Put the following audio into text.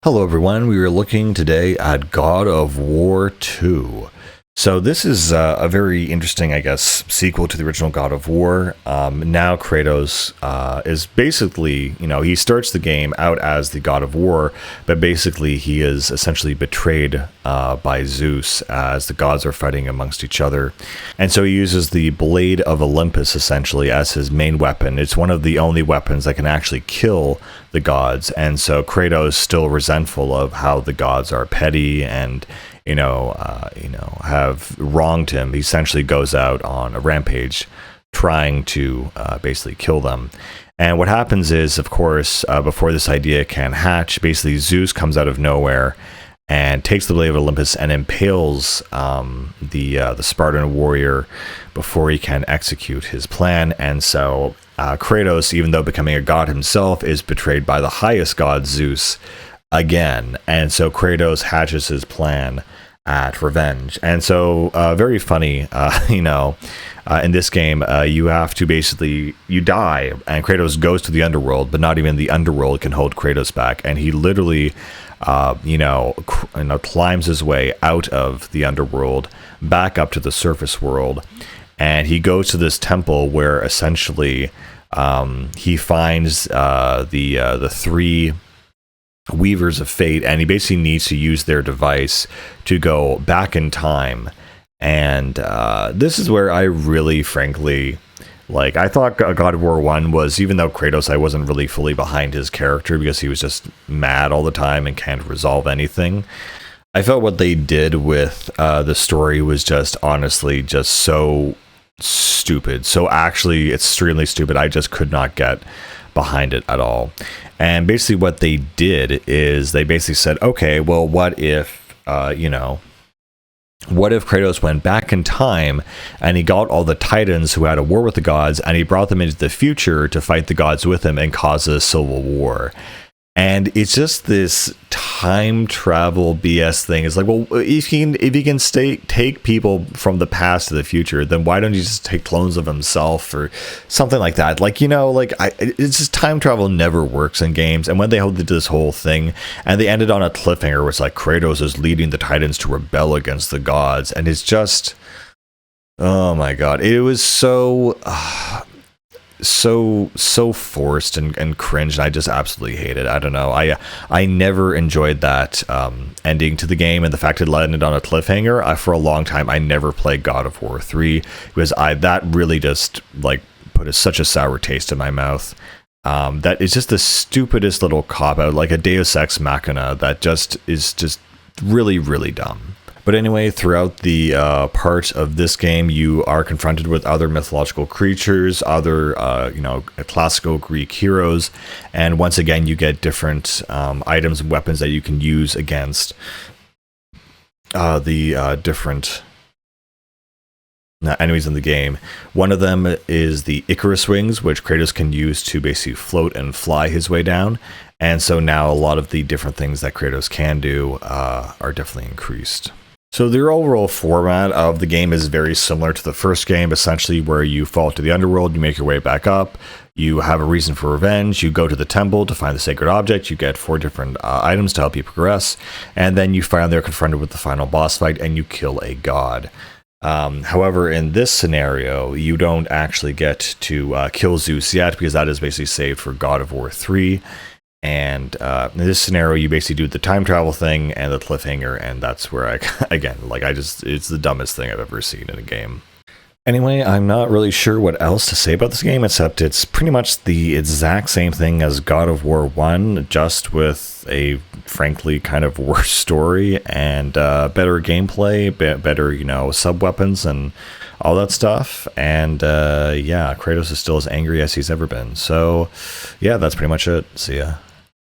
Hello everyone, we are looking today at God of War 2. So this is a very interesting, I guess, sequel to the original God of War. Now Kratos is basically, he starts the game out as the God of War, but basically he is essentially betrayed by Zeus as the gods are fighting amongst each other. And so he uses the Blade of Olympus essentially as his main weapon. It's one of the only weapons that can actually kill the gods. And so Kratos, still resentful of how the gods are petty and have wronged him, he essentially goes out on a rampage trying to basically kill them. And what happens is, of course, before this idea can hatch, basically Zeus comes out of nowhere and takes the Blade of Olympus and impales the Spartan warrior before he can execute his plan. And so Kratos, even though becoming a god himself, is betrayed by the highest god, Zeus, again. And so Kratos hatches his plan at revenge. And so very funny, in this game, you have to basically, you die, and Kratos goes to the underworld, but not even the underworld can hold Kratos back. And he literally, climbs his way out of the underworld back up to the surface world. And he goes to this temple where essentially he finds the three Weavers of Fate, and he basically needs to use their device to go back in time. And this is where I really, frankly, I thought God of War 1 was, even though Kratos, I wasn't really fully behind his character because he was just mad all the time and can't resolve anything. I felt what they did with the story was just honestly just so stupid. So actually extremely stupid. I just could not get behind it at all. And basically what they did is they basically said, okay, well, what if Kratos went back in time and he got all the Titans who had a war with the gods and he brought them into the future to fight the gods with him and cause a civil war. And it's just this time travel BS thing. It's like, well, if he can take people from the past to the future, then why don't you just take clones of himself or something like that? It's just time travel never works in games. And when they did this whole thing and they ended on a cliffhanger where it's like Kratos is leading the Titans to rebel against the gods, and it's just, oh my god, it was so forced and cringe, and I just absolutely hate it. I don't know. I never enjoyed that ending to the game, and the fact it landed on a cliffhanger. For a long time, I never played God of War 3 because that really just put such a sour taste in my mouth. That is just the stupidest little cop out, like a Deus Ex Machina that just is just really, really dumb. But anyway, throughout the part of this game, you are confronted with other mythological creatures, other, classical Greek heroes. And once again, you get different items and weapons that you can use against the different enemies in the game. One of them is the Icarus wings, which Kratos can use to basically float and fly his way down. And so now a lot of the different things that Kratos can do are definitely increased. So the overall format of the game is very similar to the first game, essentially where you fall to the underworld, you make your way back up, you have a reason for revenge, you go to the temple to find the sacred object, you get 4 different items to help you progress, and then you finally are confronted with the final boss fight and you kill a god. However, in this scenario, you don't actually get to kill Zeus yet because that is basically saved for God of War 3. And in this scenario, you basically do the time travel thing and the cliffhanger, and that's where it's the dumbest thing I've ever seen in a game. Anyway, I'm not really sure what else to say about this game, except it's pretty much the exact same thing as God of War 1, just with a, frankly, kind of worse story and better gameplay, better, sub-weapons and all that stuff. And Kratos is still as angry as he's ever been. So, yeah, that's pretty much it. See ya.